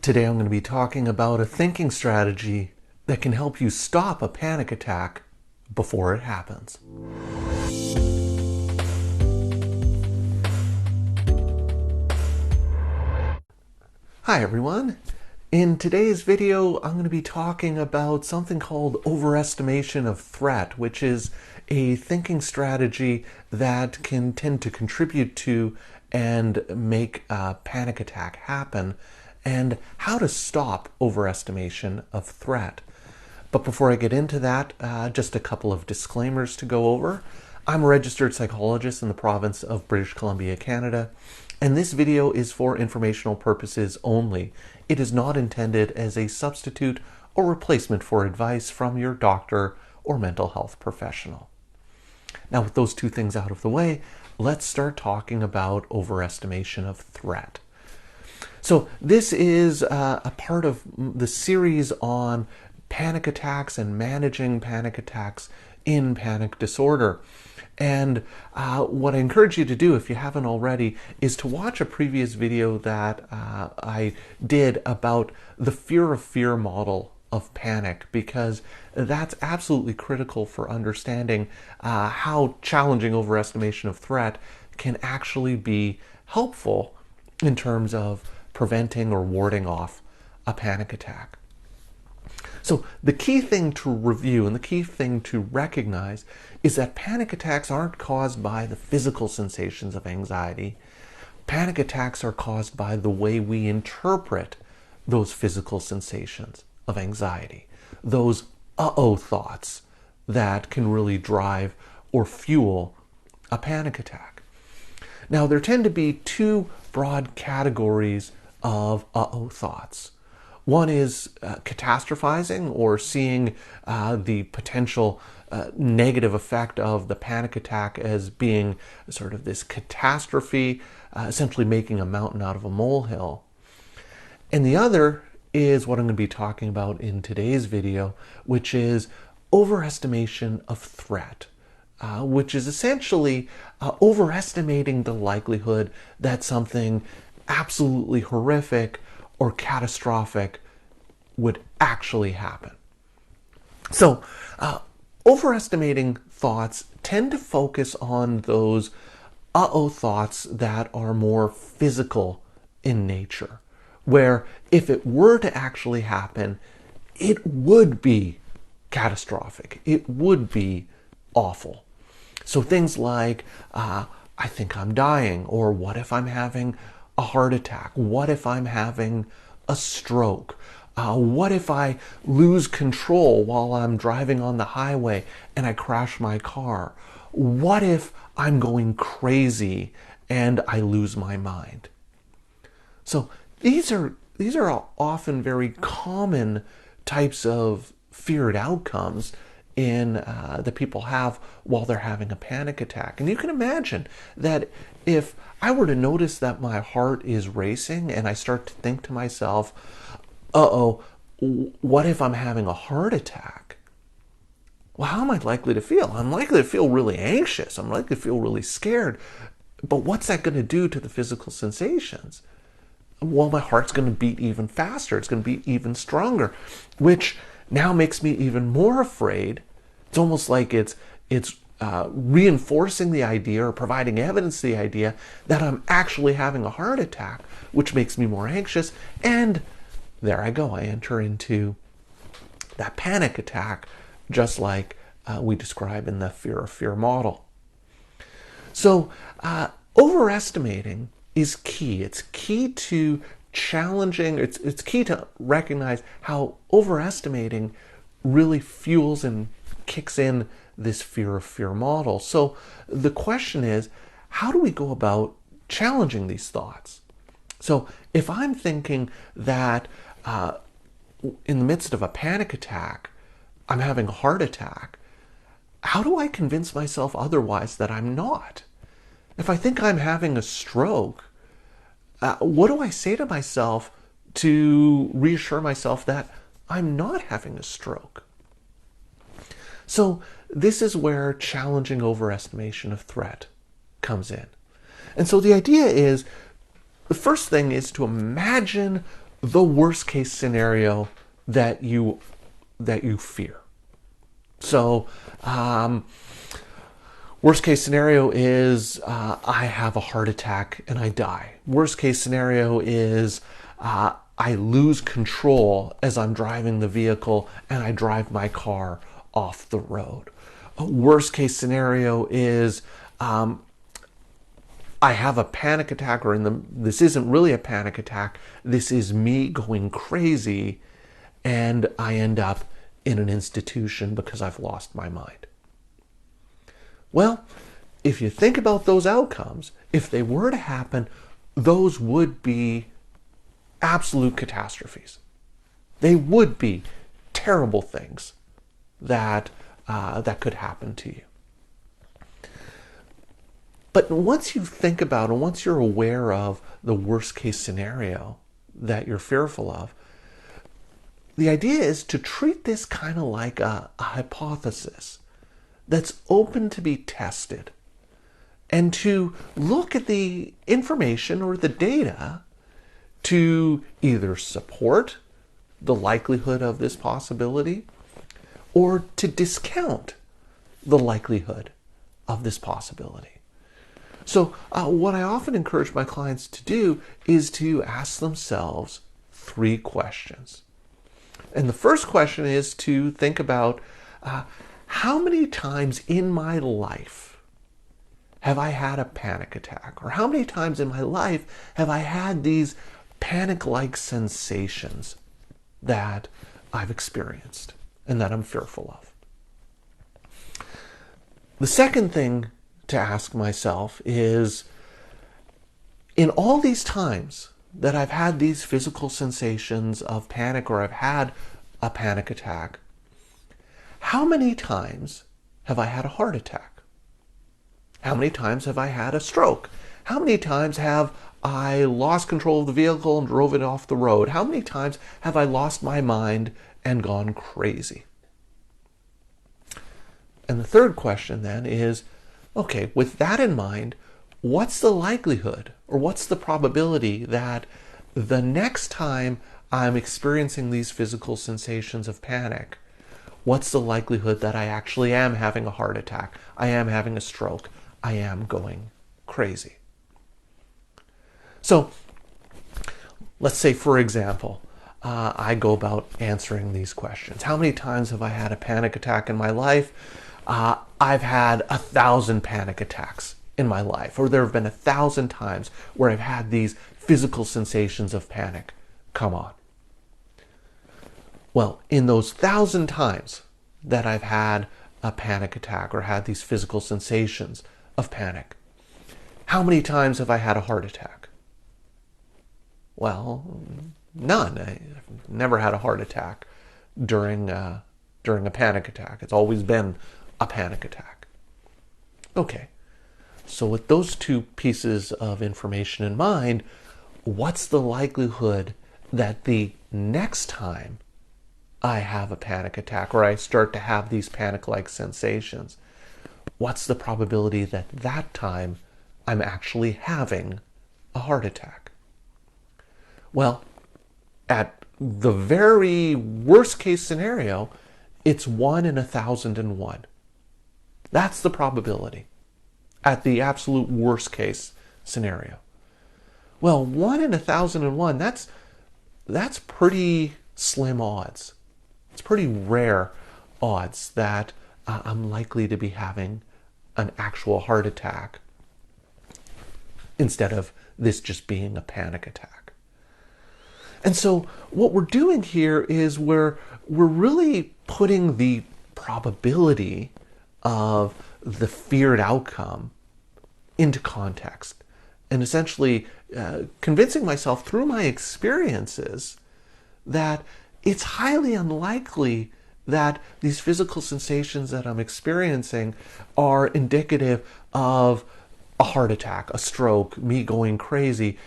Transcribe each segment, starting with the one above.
Today I'm going to be talking about a thinking strategy that can help you stop a panic attack before it happens. Hi everyone. In today's video, I'm going to be talking about something called overestimation of threat, which is a thinking strategy that can tend to contribute to and make a panic attack happen, and how to stop overestimation of threat. But before I get into that, just a couple of disclaimers to go over. I'm a registered psychologist in the province of British Columbia, Canada, and this video is for informational purposes only. It is not intended as a substitute or replacement for advice from your doctor or mental health professional. Now, with those two things out of the way, let's start talking about overestimation of threat. So this is a part of the series on panic attacks and managing panic attacks in panic disorder. And what I encourage you to do, if you haven't already, is to watch a previous video that I did about the fear of fear model of panic, because that's absolutely critical for understanding how challenging overestimation of threat can actually be helpful in terms of preventing or warding off a panic attack. So the key thing to review and the key thing to recognize is that panic attacks aren't caused by the physical sensations of anxiety. Panic attacks are caused by the way we interpret those physical sensations of anxiety, those uh-oh thoughts that can really drive or fuel a panic attack. Now, there tend to be two broad categories of uh-oh thoughts. One is catastrophizing, or seeing the potential negative effect of the panic attack as being sort of this catastrophe, essentially making a mountain out of a molehill. And the other is what I'm going to be talking about in today's video, which is overestimation of threat, which is essentially overestimating the likelihood that something absolutely horrific or catastrophic would actually happen. So, overestimating thoughts tend to focus on those uh-oh thoughts that are more physical in nature, where if it were to actually happen, it would be catastrophic. It would be awful. So things like, I think I'm dying, or what if I'm having a heart attack? What if I'm having a stroke? What if I lose control while I'm driving on the highway and I crash my car? What if I'm going crazy and I lose my mind? So these are often very common types of feared outcomes in that people have while they're having a panic attack. And you can imagine that if I were to notice that my heart is racing and I start to think to myself, uh-oh, what if I'm having a heart attack? Well, how am I likely to feel? I'm likely to feel really anxious. I'm likely to feel really scared. But what's that going to do to the physical sensations? Well, my heart's going to beat even faster. It's going to beat even stronger, which now makes me even more afraid. It's almost like it's reinforcing the idea or providing evidence to the idea that I'm actually having a heart attack, which makes me more anxious. And there I go. I enter into that panic attack, just like we describe in the fear of fear model. So overestimating is key. It's key to challenging, it's key to recognize how overestimating really fuels and kicks in this fear of fear model. So the question is, how do we go about challenging these thoughts? So if I'm thinking that in the midst of a panic attack, I'm having a heart attack, how do I convince myself otherwise that I'm not? If I think I'm having a stroke, what do I say to myself to reassure myself that I'm not having a stroke? So this is where challenging overestimation of threat comes in. And so the idea is, the first thing is to imagine the worst case scenario that you fear. So, worst case scenario is I have a heart attack and I die. Worst case scenario is I lose control as I'm driving the vehicle and I drive my car off the road. A worst case scenario is I have a panic attack, or this isn't really a panic attack. This is me going crazy and I end up in an institution because I've lost my mind. Well, if you think about those outcomes, if they were to happen, those would be absolute catastrophes. They would be terrible things that could happen to you. But once you think about and once you're aware of the worst case scenario that you're fearful of, the idea is to treat this kind of like a hypothesis that's open to be tested, and to look at the information or the data to either support the likelihood of this possibility or to discount the likelihood of this possibility. So what I often encourage my clients to do is to ask themselves 3 questions. And the first question is to think about how many times in my life have I had a panic attack? Or how many times in my life have I had these panic-like sensations that I've experienced and that I'm fearful of? The second thing to ask myself is, in all these times that I've had these physical sensations of panic, or I've had a panic attack, how many times have I had a heart attack? How many times have I had a stroke? How many times have I lost control of the vehicle and drove it off the road? How many times have I lost my mind and gone crazy? And the third question then is, okay, with that in mind, what's the likelihood or what's the probability that the next time I'm experiencing these physical sensations of panic, what's the likelihood that I actually am having a heart attack, I am having a stroke, I am going crazy? So let's say, for example, I go about answering these questions. How many times have I had a panic attack in my life? I've had 1,000 panic attacks in my life, or there have been 1,000 times where I've had these physical sensations of panic come on. Well, in those 1,000 times that I've had a panic attack or had these physical sensations of panic, how many times have I had a heart attack? Well, none. I've never had a heart attack during a panic attack. It's always been a panic attack. Okay, so with those 2 pieces of information in mind, what's the likelihood that the next time I have a panic attack or I start to have these panic-like sensations, what's the probability that that time I'm actually having a heart attack? Well, at the very worst case scenario, it's 1 in 1,001. That's the probability at the absolute worst case scenario. Well, 1 in 1,001, that's pretty slim odds. It's pretty rare odds that I'm likely to be having an actual heart attack instead of this just being a panic attack. And so what we're doing here is we're really putting the probability of the feared outcome into context, and essentially convincing myself through my experiences that it's highly unlikely that these physical sensations that I'm experiencing are indicative of a heart attack, a stroke, me going crazy,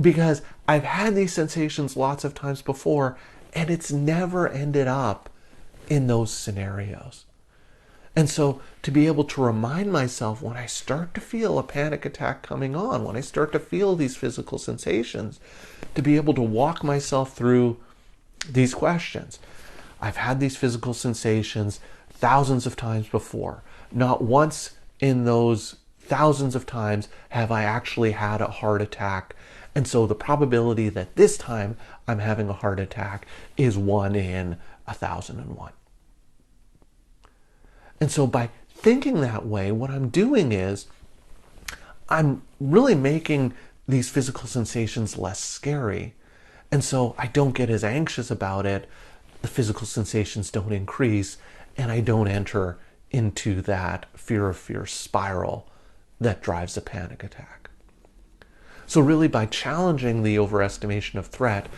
because I've had these sensations lots of times before and it's never ended up in those scenarios. And so to be able to remind myself when I start to feel a panic attack coming on, when I start to feel these physical sensations, to be able to walk myself through these questions. I've had these physical sensations thousands of times before. Not once in those thousands of times have I actually had a heart attack. And so the probability that this time I'm having a heart attack is 1 in 1,001. And so by thinking that way, what I'm doing is I'm really making these physical sensations less scary. And so I don't get as anxious about it. The physical sensations don't increase, and I don't enter into that fear of fear spiral that drives a panic attack. So really, by challenging the overestimation of threat,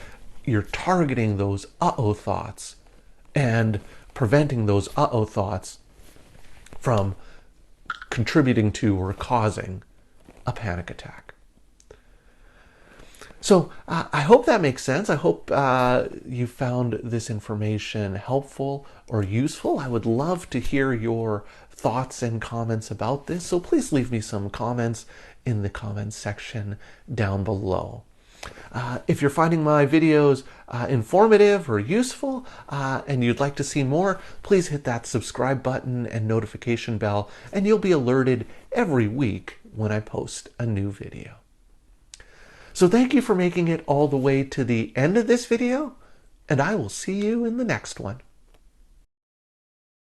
you're targeting those uh-oh thoughts and preventing those uh-oh thoughts from contributing to or causing a panic attack. So I hope that makes sense. I hope you found this information helpful or useful. I would love to hear your thoughts and comments about this. So please leave me some comments in the comments section down below. If you're finding my videos informative or useful and you'd like to see more, please hit that subscribe button and notification bell, and you'll be alerted every week when I post a new video. So thank you for making it all the way to the end of this video, and I will see you in the next one.